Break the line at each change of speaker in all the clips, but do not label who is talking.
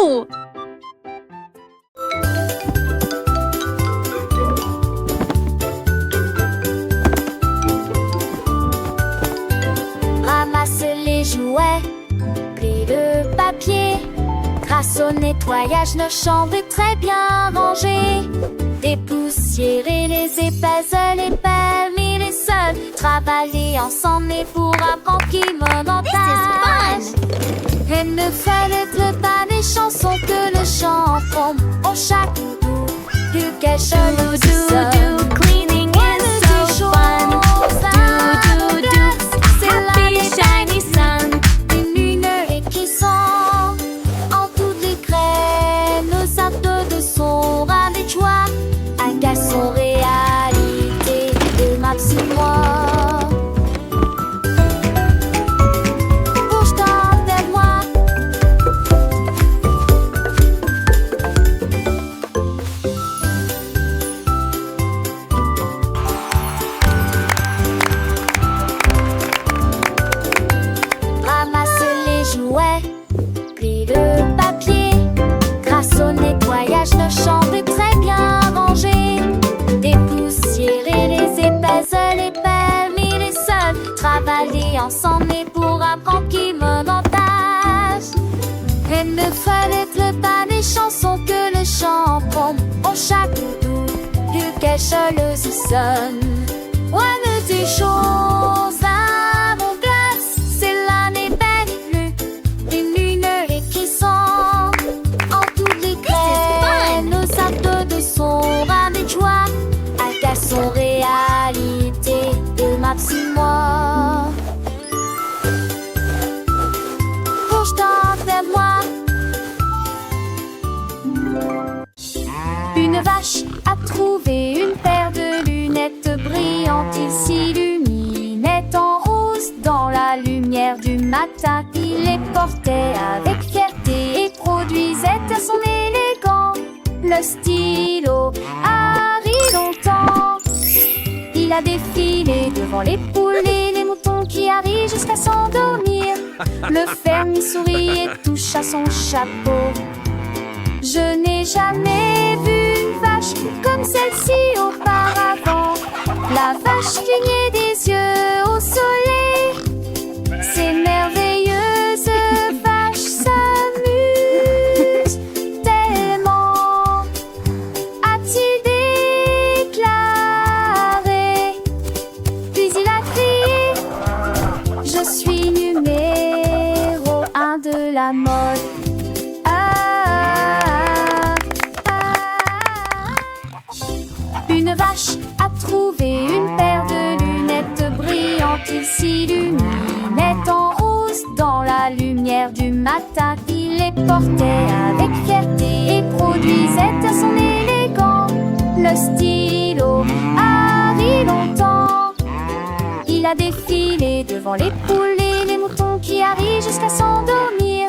Wouhou!
Ramasse les jouets, plie le papier. Grâce au nettoyage, nos chambres est très bien rangées. Dépoussiérer les épaisseurs, les permis, les sols. Travailler ensemble et pour apprendre qui monotage. Et ne fallait pas des chansons que le chanteront au chaque doudou. Du quelque chose de cleaning is so fun. Do, do, do, c'est happy shiny sun. Une lumière qui sent en toutes les graines. Nos actes sont ravis de joie. Un garçon réalité de ma petite moi. Ensemble et pour apprendre qui monotage. Et ne fallait pas des chansons que le chanteront au chaque doudou. Du quelque chose sonne. One des choses à mon glace, c'est l'année belle plus. Une lumière qui sent en toutes les graines. Nos actes de son ravis de joie. Un garçon réalité de ma petite moi. Une vache a trouvé une paire de lunettes brillantes. Il s'illuminait en rose dans la lumière du matin. Il les portait avec fierté et produisait à son élégant le stylo Harry longtemps. Il a défilé devant les poules et les moutons qui arrivent jusqu'à s'endormir. Le fermier sourit et touche à son chapeau. Je n'ai jamais vu une vache comme celle-ci auparavant. La vache clignait des yeux au soleil. Ces merveilleuses vaches s'amusent tellement, a-t-il déclaré. Puis il a crié: je suis numéro 1 de la mode. Une vache a trouvé une paire de lunettes brillantes. Il s'illuminait en rose dans la lumière du matin. Il les portait avec fierté et produisait à son élégant le stylo Harry longtemps. Il a défilé devant les poules et les moutons qui arrivent jusqu'à s'endormir.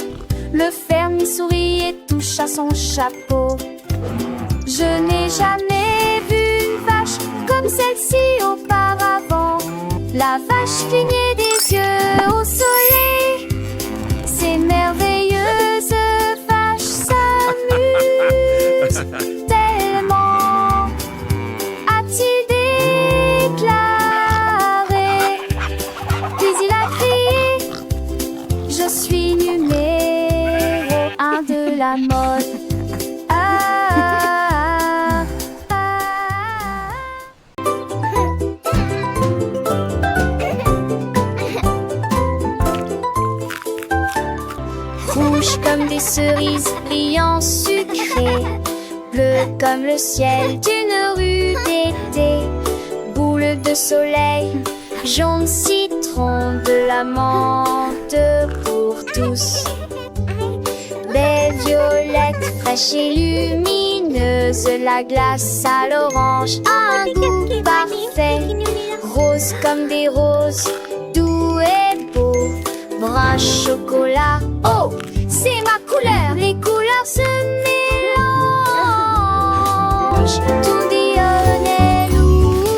Le fermier sourit et touche à son chapeau. Je n'ai jamais vu une vache comme celle-ci auparavant. La vache clignait des yeux au soleil. Ces merveilleuses vaches s'amusent tellement, a-t-il déclaré. Puis il a crié: je suis numéro 1 de la mode. Comme des cerises brillant sucrées, bleu comme le ciel d'une rue d'été, boule de soleil, jaune citron, de la menthe pour tous. Belle violette fraîche et lumineuse, la glace à l'orange a un goût parfait, rose comme des roses, doux et beau, brun chocolat. Oh! C'est ma couleur, les couleurs se mélangent. Tout dionne loule,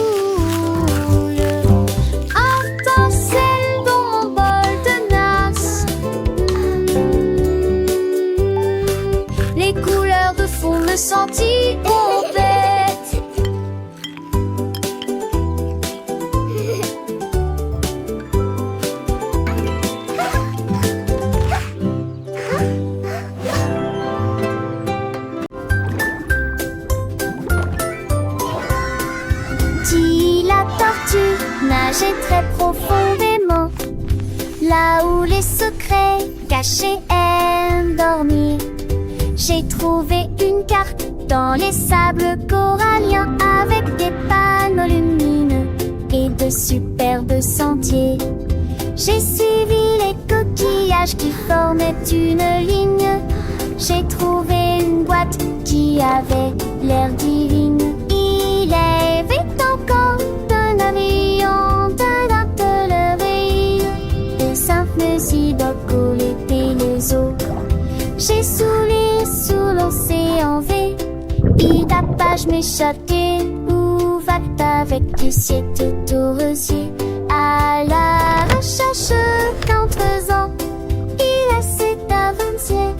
étincelle dans mon bol de nasse. tous les secrets cachés aiment dormir. J'ai trouvé une carte dans les sables coralliens avec des panneaux lumineux et de superbes sentiers. J'ai suivi les coquillages qui formaient une ligne. J'ai trouvé une boîte qui avait l'air divine. Il y avait encore un avion, d'un televeille, de simples idoles et les eaux. J'ai soulé sous l'océan V, et tapage m'échappait, où va-t-elle avec du ciel tout aux rosiers. À la recherche qu'en faisant, il a cet avant-hier.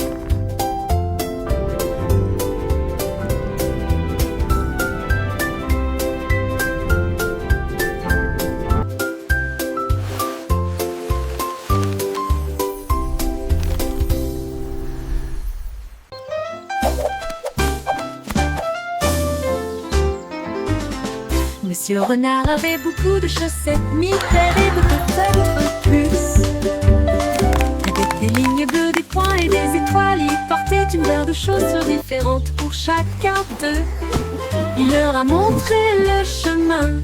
Monsieur Renard avait beaucoup de chaussettes, 1000 paires et peut-être plus. Avec des lignes bleues, des points et des étoiles, il portait une paire de chaussures différentes pour chacun d'eux. Il leur a montré le chemin.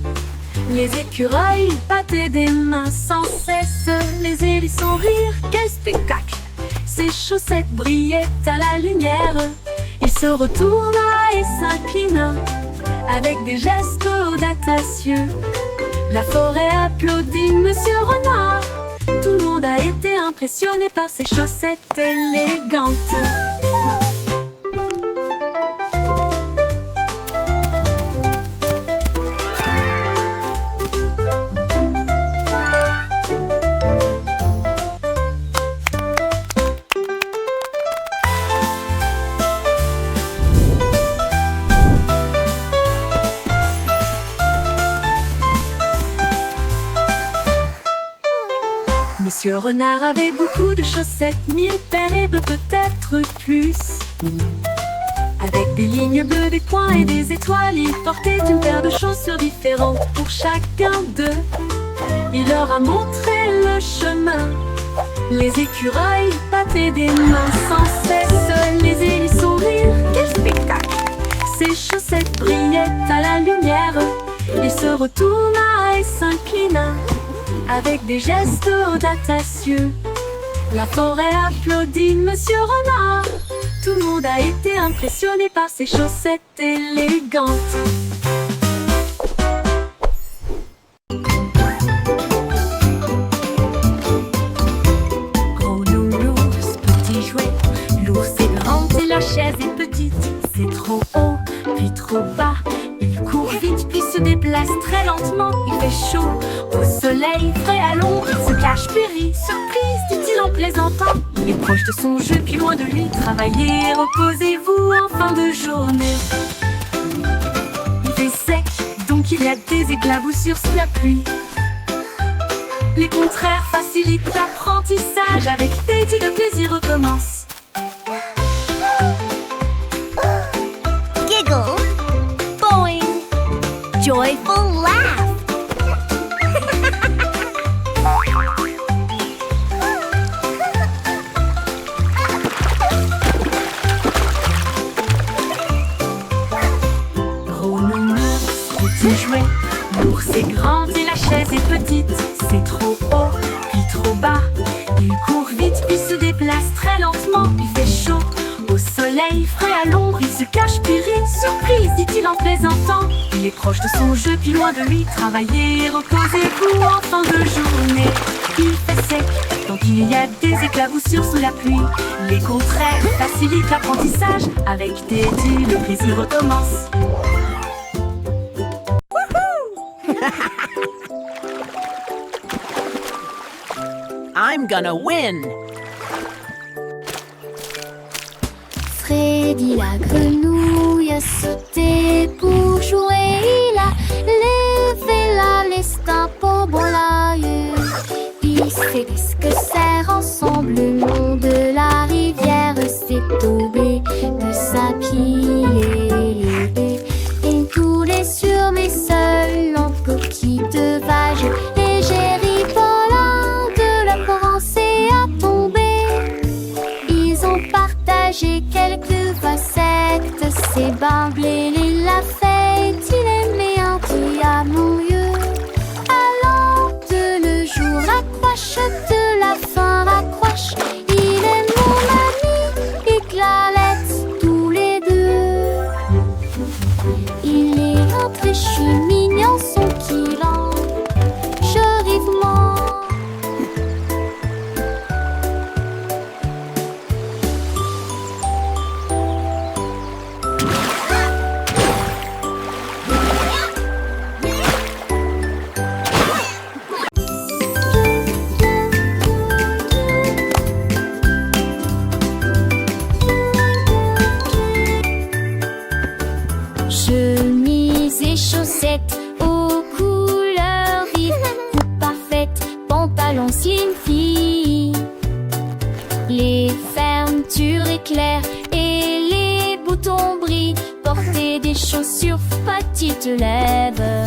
Les écureuils battaient des mains sans cesse. Les hérissons rirent, quel spectacle! Ses chaussettes brillaient à la lumière. Il se retourna et s'inclina avec des gestes audacieux. La forêt applaudit Monsieur Renard. Tout le monde a été impressionné par ses chaussettes élégantes. Monsieur Renard avait beaucoup de chaussettes, 1000 paires et peut-être plus. Avec des lignes bleues, des points et des étoiles, il portait une paire de chaussures différentes pour chacun d'eux. Il leur a montré le chemin. Les écureuils battaient des mains sans cesse. Les hérissons rirent, quel spectacle! Ses chaussettes brillaient à la lumière. Il se retourna et s'inclina avec des gestes audacieux. La forêt applaudit Monsieur Renard. Tout le monde a été impressionné par ses chaussettes élégantes. Gros nounours, petit jouet, l'ours est grand et la chaise est petite. C'est trop haut, puis trop bas. Il court vite puis se déplace très lentement. Il fait chaud au soleil, frais à l'ombre. Il se cache péri, surprise, dit-il en plaisantant. Il est proche de son jeu puis loin de lui. Travaillez, reposez-vous en fin de journée. Il fait sec, donc il y a des éclaboussures sous la pluie. Les contraires facilitent l'apprentissage. Avec Teddy, le plaisir recommence.
Giggle, boing, joyful laugh.
Gros nounours, petit jouet, l'ours est grand et la chaise est petite. C'est trop haut, puis trop bas. Il court vite puis se déplace très lentement. Il fait chaud au soleil, frais à l'ombre. Il se cache puis rit, surprise, dit-il en plaisantant. Il est proche de son jeu puis loin de lui. Travaillez, reposez-vous en fin de journée. Il fait sec, donc il y a des éclaboussures sous la pluie. Les contraires facilitent l'apprentissage. Avec Teddy, le plaisir recommence.
I'm gonna win!
Freddy la grenouille a sauté pour jouer. Il a levé la liste pour volaille. Il s'est dit que serre ensemble le long de la rivière. C'est tombé de sa pied. Et coulé sur mes seuls en petite vague. Légère volant de la Provence et ben blé, il l'a fait, il est meilleur qui a mon lieu. Allant de le jour, raccroche de la fin, raccroche. Il est mon ami, et Clarette, tous les deux. Il est entré, je suis mignon, son kilan, je vivement. Chemise et chaussettes aux couleurs vives, coupe parfaite, pantalon slim fit. Les fermetures éclairent et les boutons brillent. Porter des chaussures petites lèvres.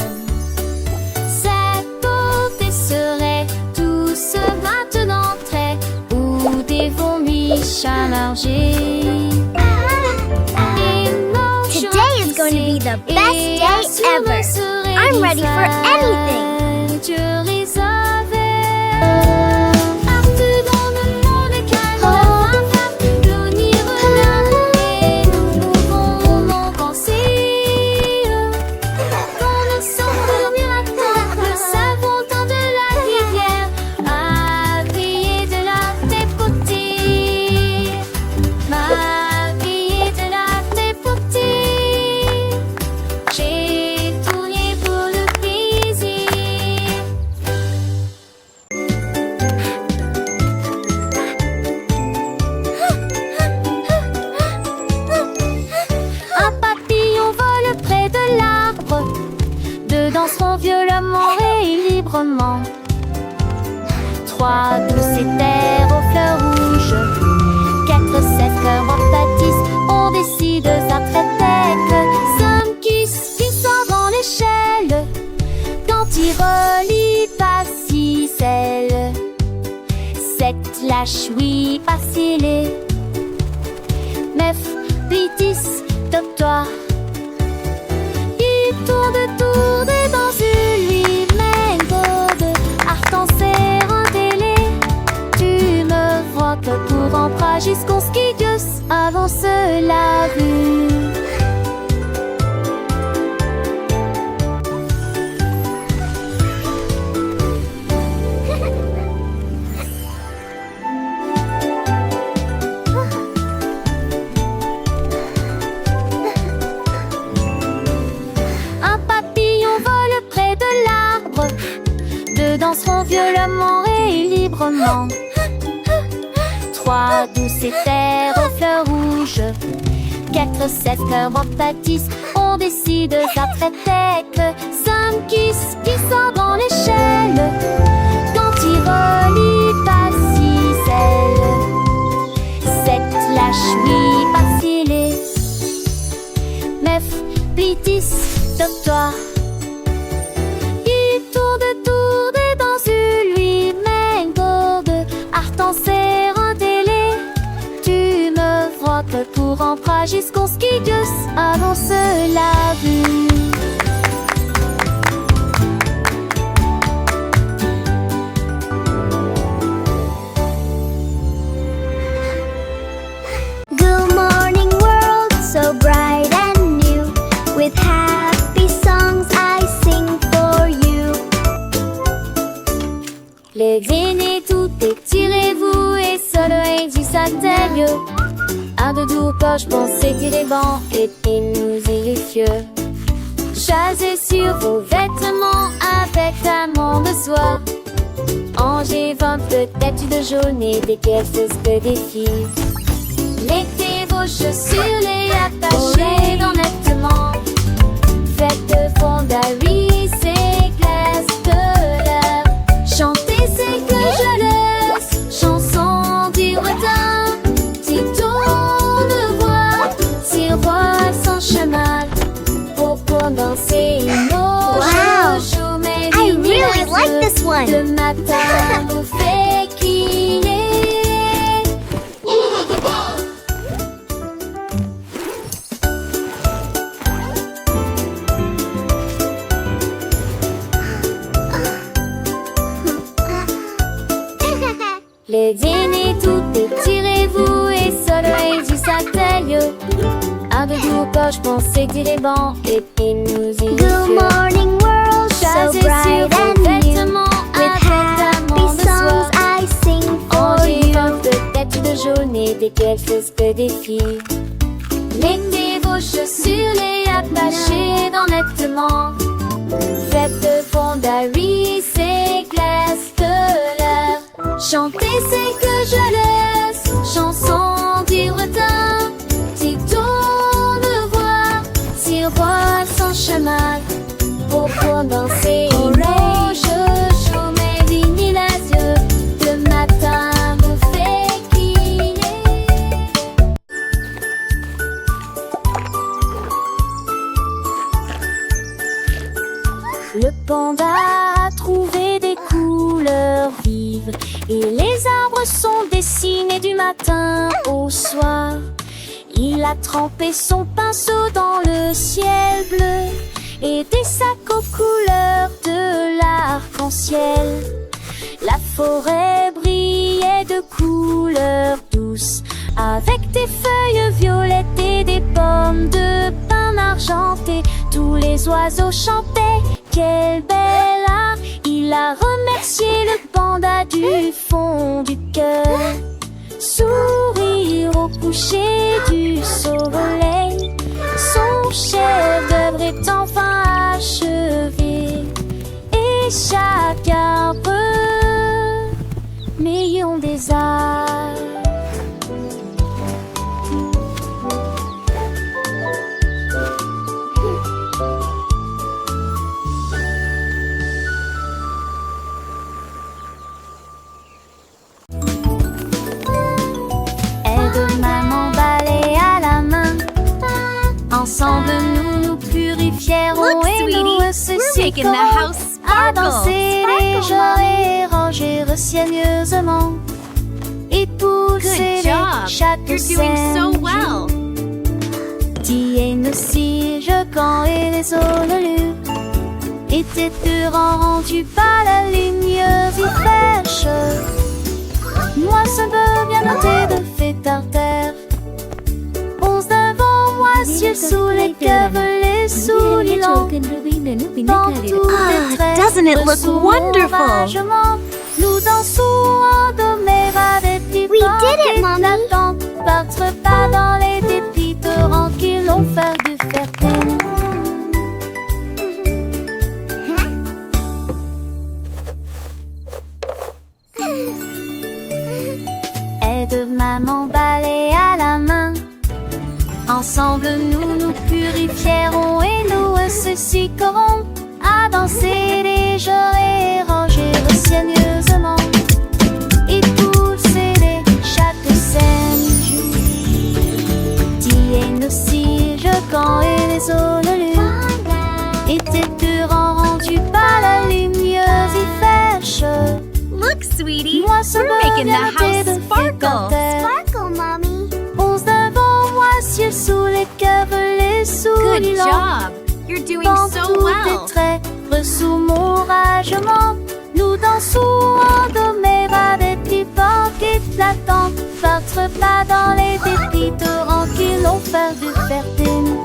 Cette beauté serait tous maintenant très ou des vomis chargés.
Today is going to be the best day ever. I'm ready for anything.
J'ai tourné pour le plaisir. Un papillon vole près de l'arbre. Deux danseront violemment et librement. Trois douces éthers aux fleurs rouges. Quatre sèches baptisent. On décide d'un traité. Cinq qui sort dans l'échelle. Quand il relie pas si celle. Sept lâche oui pas scellé. Neuf dix doctoire. Il tourne dans une lui-même de art en serre en télé. Tu me vois que pour rentrer jusqu'au skidius avant cela vu. Un papillon vole près de l'arbre. Deux danseront violemment et librement. Trois douces éthers aux fleurs rouges. Quatre sept cœurs baptisent. On décide ça traité. Cinq qui sort dans l'échelle. Quand il relie pas si celle. Sept lâche oui pas scellé. Neuf dix doctoire. Il tourne dans une lui-même gourde. Art en serre en télé. Tu me vois que pour rentrer jusqu'au skidius avant cela vu.
Good morning world, so bright and new. With happy songs I sing for you.
Les aînés tout étirez-vous et soleil du satellite. Un de doux poche pensez tirer banc et nous irrifieux. Chasez sur vos vêtements avec un monde de soie. Angers 20 peut-être de jaune et des caisses que des filles. Mettez vos chaussures, les attachez dans nettement. Faites de fondari, c'est glace de l'air. Chantez, c'est que je laisse. Chanson du retard. Tito de voix, tiroir sans chemin. Pour danser nos
Wow.
joujou, mais
I really like this one.
le matin vous fait qu'il est. et tout étirez-vous et soleil du sac avec vous quand je pensais que les bancs et puis nous y
Good morning world, so
Chasez
bright
sur vos
and new.
vêtements
With
avec
happy
tellement de
songs
soie.
I sing for
Rangez
you.
votre tête de jaune et des quelques que des filles. Mettez vos chaussures et attachez dans nettement. Faites fondre Harry ses glaces de l'air. Chantez c'est que je laisse, chanson du retard. Si tourne voir, si voit son chemin. Pour danser, je joue mes vignes les yeux. Le matin me fait crier. Le panda a trouvé des couleurs vives et les arbres sont dessinés du matin au soir. Il a trempé son pinceau dans le ciel bleu et des sacs aux couleurs de l'arc-en-ciel. La forêt brillait de couleurs douces avec des feuilles violettes et des pommes de pin argentées. Tous les oiseaux chantaient, quel bel art! Il a remercié le panda du fond du cœur. Sourire au coucher du soleil, son chef-d'œuvre est enfin achevé. Et chaque arbre, millions des arts. Aide-maman balai à la main. Ensemble nous nous purifierons
Look,
et
sweetie,
nous
we're making the
ressusciterons
house
à
sparkle.
danser et ranger soigneusement et pousser
Good job.
chaque
You're doing so
scène.
well.
Tiens aussi, je camp et les ololus étaient rendus par la ligne fraîche. Moi, ça veut bien noter de fait par terre. Onze devant moi, ciel sous les les souliers longs. Dans tous les traits,
doesn't it look
sous
wonderful?
l'oragement, nous dansons en doméra des petits
We did it, Mommy.
Battre pas dans les dépits torrents qui l'ont fait du fertile. Aide maman balai à la main. Ensemble nous nous purifierons et nous ressusciterons à danser les jours et ranger soigneusement et pousser chaque scène. Tiens aussi, je camp et les ololus étaient rendus par la lumière fraîche.
Look, sweetie,
Moi, ça
we're
va
making
bien
the house
noter de
sparkle.
Sparkle, Mommy.
Onze devant moi, ciel sous les cœurs, les souliers
Good
longs.
job. You're doing
Dans
so
tous
well.
les traits, sous mon ragement, nous dansons en doméra des petits porcs éclatants. Battre pas dans les dépits torrents qui l'ont fait du fertile.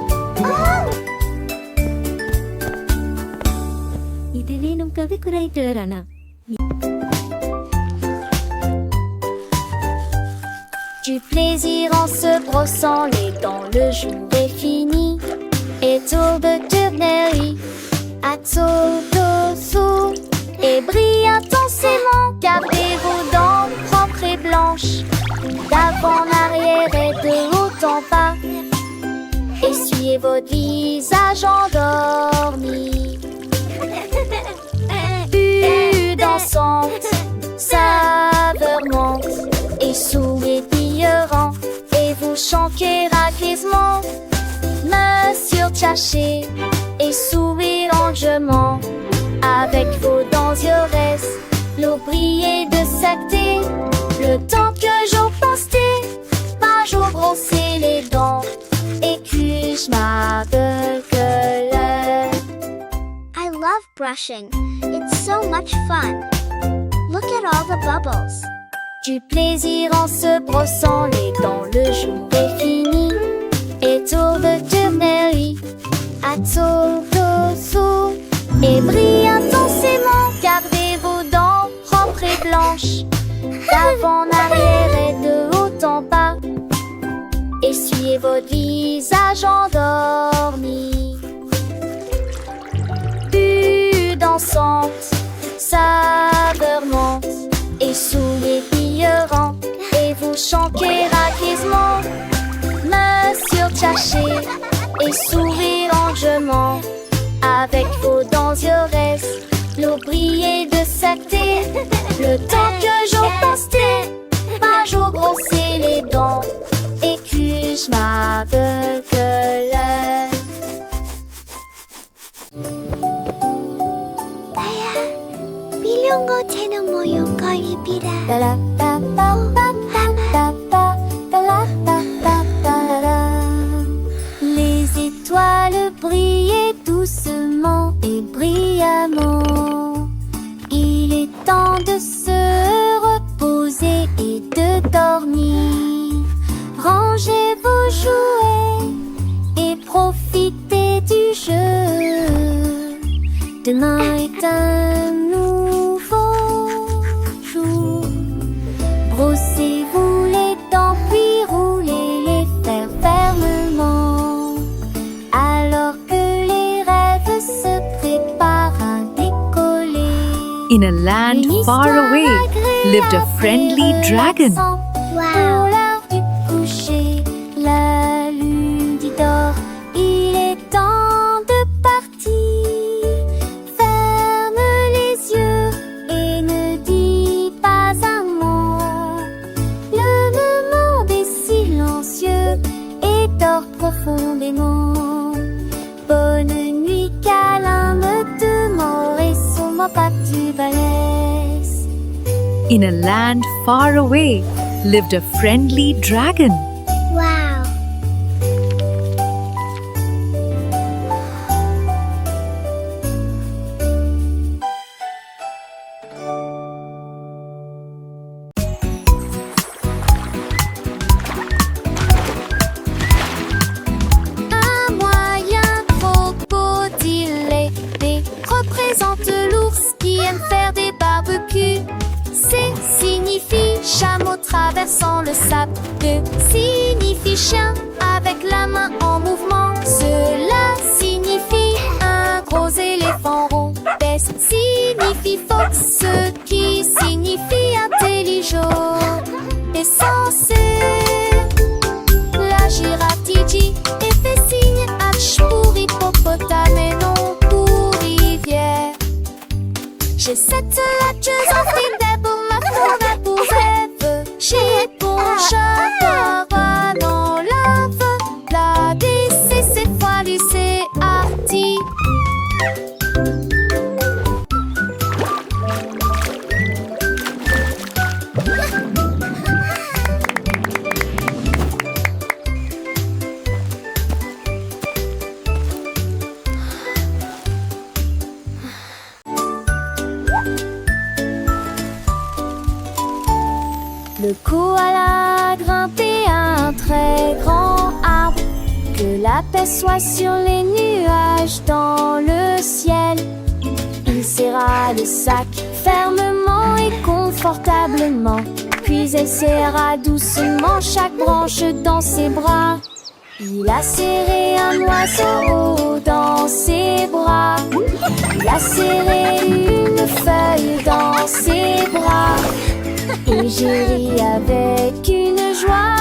Du plaisir en se brossant les dents, le jour est fini. Et tour de tournerie, à tour d'ossou. Et brille intensément, gardez vos dents propres et blanches. D'avant en arrière et de haut en bas. Essuyez votre visage endormi. Vue dansante, saveur monte et sourire et vous chantez rapidement. Monsieur Tchaché et sourire longuement avec vos dents yores, l'eau brillait de sacté. Le temps que j'en pastais, pas jour brosser les dents et que je m'appelle
I love brushing. It's so much fun. Look at all the bubbles.
du plaisir en se brossant les dents. Le jour est fini et tour de tournerie à tour et brille intensément. Gardez vos dents propres et blanches, d'avant en arrière et de haut en bas. Essuyez votre visage endormi. Bulle dansante, saveur monte et souliers brillants. Et vous chantez raquisement, main surcachée et sourire enjouement. Avec vos dents yeux l'eau brillait de saleté. Le temps que j'en pastais, pas j'en brossais les dents et que je m'aveugle.
나야, 밀려온 채는 모형 거리비라.
Les étoiles brillaient doucement et brillamment. Il est temps de se reposer et de dormir. Rangez vos jouets et profitez du jeu. Demain est un nouveau jour. Brossez-vous les dents puis roulez les fers fermement. Alors que les rêves se préparent à décoller.
In a land
Une
far
histoire
away lived a
agréable
friendly
et
dragon.
relaxante. Pour
와우.
l'heure du coucher, la lune dit d'or. Il est temps de partir. Ferme les yeux et ne dis pas un mot. Le monde est silencieux et dort profondément. Bonne nuit, câlin, me demeure et sur ma patte du balèze.
In a land far away lived a friendly dragon.
와우.
Un moyen crocodile représente l'ours qui aime faire des barbecues. C signifie chameau traversant le sable. D signifie chien avec la main en mouvement. Cela signifie un gros éléphant rond. S signifie fox, ce qui signifie intelligent. Et censé la girafe dit et fait signe H pour hippopotame et non pour rivière. J'ai cette latcheuse en filet pour ma forêt pour rêve. J'ai bon chat dans lave. La DC c'est folie, c'est arty. Le koala grimpait à un très grand arbre. Que la paix soit sur les nuages dans le ciel. Il serra le sac fermement et confortablement. Puis elle serra doucement chaque branche dans ses bras. Il a serré un oiseau dans ses bras. Il a serré une feuille dans ses bras. Et j'ai ri avec une joie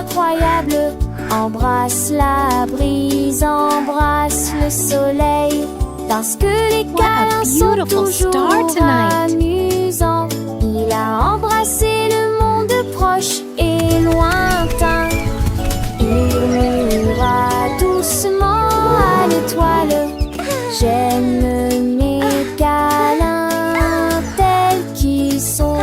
incroyable. Embrasse la brise, embrasse le soleil. Parce que les câlins sont
beautiful star
toujours
tonight.
amusants. Il a embrassé le monde proche et lointain. Il murmura doucement à l'étoile. J'aime mes câlins tels qu'ils sont.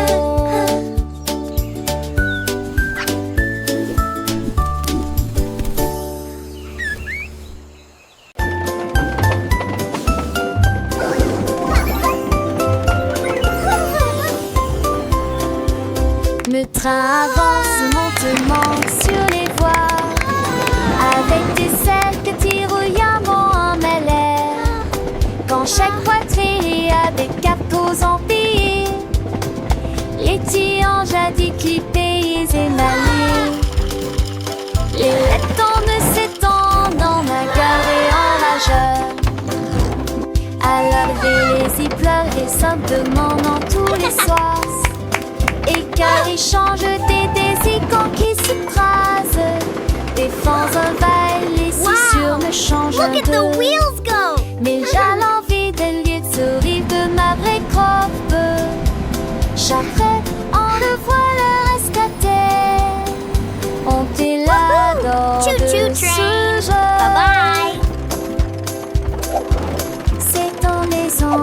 lentement sur les voies, avec des ailes que tirouillamment en l'air. Quand chaque poitrine a des capos empilés, les tiens jadis clippés et émaillés, les lettres me s'étendent en bagarre et en rageur. À laver les pleurs et simplement dans tous les soirs. Et car ils changent des désicants qui s'écrasent. Des fans envahissent, les scissures me changent
Look at the
de.
wheels go!
Mais j'ai l'envie de lieu de sourire de ma vraie croppe. J'apprête, on le voit le rescater. On est là dans
Choo-choo
de
train.
ce jeu.
Bye-bye!
C'est ton maison.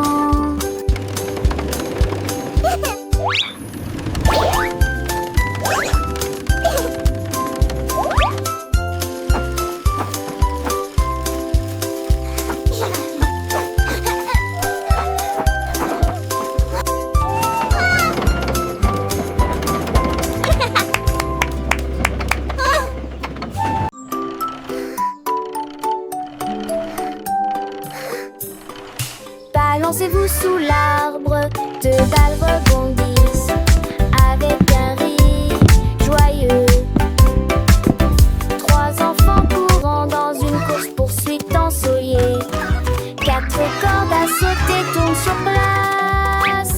Balancez-vous sous l'arbre, deux balles rebondissent avec un rire joyeux. Trois enfants courant dans une course-poursuite ensoleillée. Quatre cordes à sauter tournent sur place.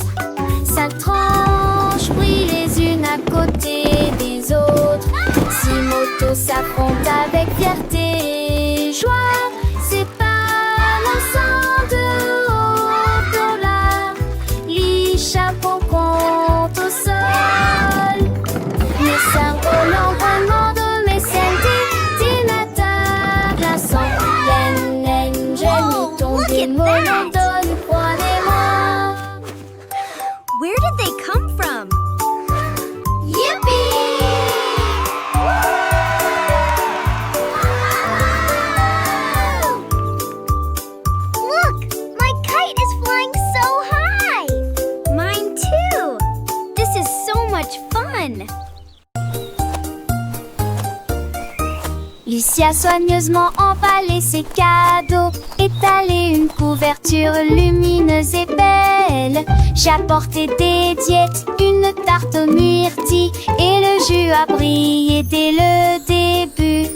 Cinq tranches brillent les unes à côté des autres. Six motos s'affrontent avec fierté et joie. C'est pas l'ensemble de chapeau compte au sol. Mes cerveaux l'entraînement de mes scènes d'ordinateur glaçant. Yen, yen, j'ai mis ton monotone, prenez-moi.
Where did they come from?
Yippee!
Look! My kite is flying so high! Mine too! This is so much fun!
Lucia soigneusement emballé ses cadeaux, étalé une couverture lumineuse et belle. J'ai apporté des diètes, une tarte aux myrtilles et le jus a brillé dès le début.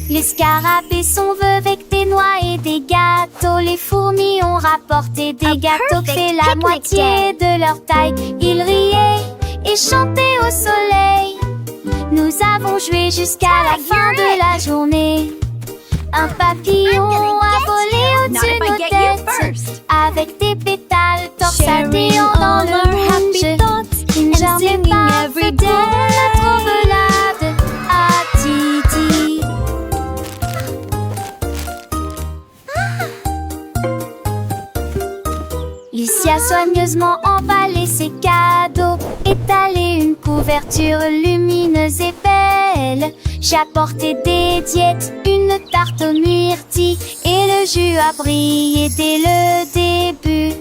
Les scarabées sont vœux avec des noix et des gâteaux. Les fourmis ont rapporté des gâteaux qui fait la
picnic
moitié de leur taille. Ils riaient et chantaient au soleil. Nous avons joué jusqu'à la fin de la journée. Un papillon a volé au-dessus de nos têtes avec des pétales torsadés dans le rouge. Une journée parfaite de la trommelade à Titi. Lucia soigneusement emballé ses cadeaux, étalé une couverture lumineuse et belle. J'ai apporté des diètes, une tarte aux myrtilles et le jus a brillé dès le début.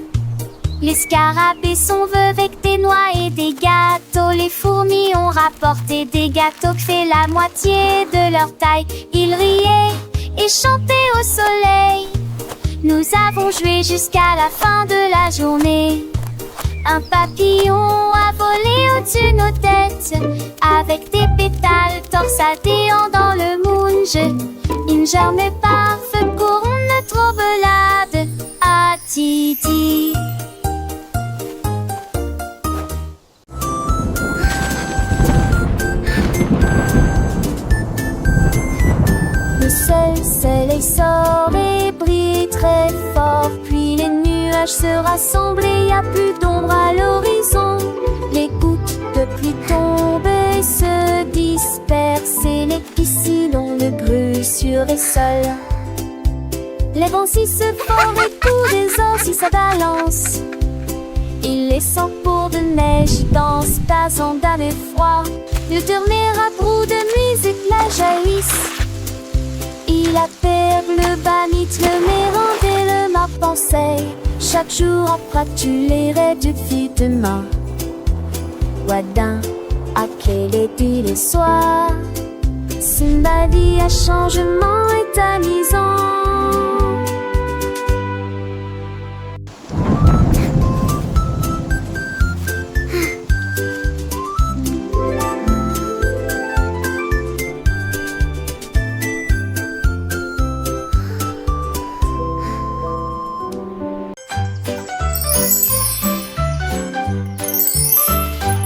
Les scarabées sont vœux avec des noix et des gâteaux. Les fourmis ont rapporté des gâteaux qui fait la moitié de leur taille. Ils riaient et chantaient au soleil. Nous avons joué jusqu'à la fin de la journée. Un papillon a volé au-dessus de nos têtes avec des pétales torsadés dans le moonge. Une journée parfaite pour notre trommelade à Titi. Le soleil sort et brille très fort. Puis les nuages se rassemblent et y a plus d'ombre à l'horizon. Les gouttes de pluie tombent et se dispersent et les piscines ont le bruit sur les sols. Les vents si se forment et tous les os si ça balance. Il les sent pour de neige dansent, passant d'un effroi. Le dernier trou de musique la jaillisse. Il appelle le banit, le mérande et le ma pensée. Chaque jour en pratique, tu les rêves depuis demain. Wadin, à qui quel est tous les soirs. Simba dit un changement est amusant.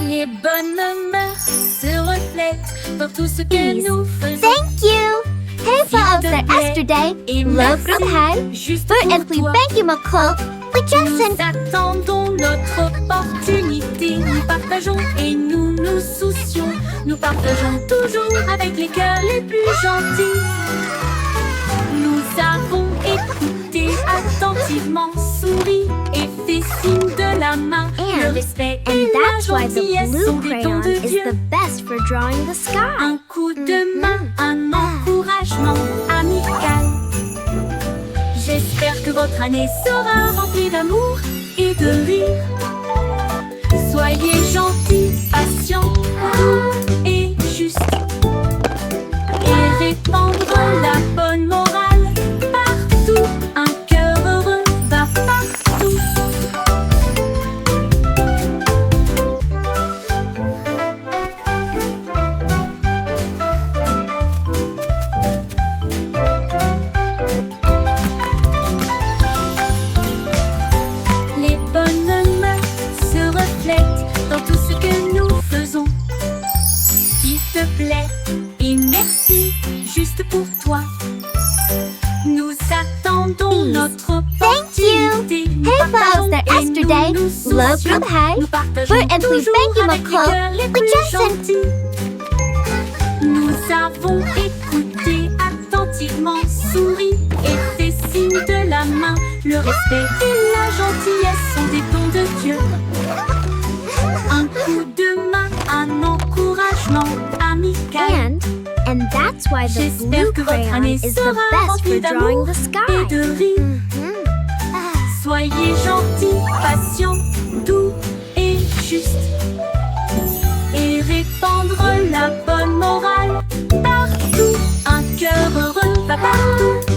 Les bonnes mœurs se reflètent dans tout ce que nous faisons.
Thank you! Hej för oss yesterday.
Et
Love
merci
from high.
juste
För
pour
att vi
toi.
bägge må koll. We just
Nous attendons notre opportunité. Nous partageons et nous nous soucions. Nous partageons toujours avec les cœurs les plus gentils. Nous avons écouté attentivement, souri et fait signe de la main. Le respect et la
that's why the
gentillesse
blue
sont des dons
crayon
de
is
Dieu.
the best for drawing the sky.
Un coup de main, un encouragement amical. J'espère que votre année sera remplie d'amour et de rire. Soyez gentils, patients, doux et justes. Et répandre la bonne morale partout. Un cœur heureux va partout. Les bonnes mœurs se reflètent dans tout ce que nous faisons. S'il te plaît et merci juste pour toi. Nous attendons notre opportunité. Nous
Hej för
partageons
oss
et
yesterday.
nous nous
Love
soucions.
from high.
Nous partageons
För att vi
toujours
bägge må
avec les
koll.
cœurs les
We
plus
just
gentils. Nous avons écouté attentivement, souri et fait signe de la main. Le respect et la gentillesse sont des dons de Dieu. Un coup de main, un encouragement amical.
And that's why the
J'espère
blue
que votre
crayon
année
is the
sera
best for
remplie
drawing
d'amour
the
et
sky.
de rire. Soyez gentils, patients, doux et justes. Et répandre la bonne morale partout. Un cœur heureux va partout.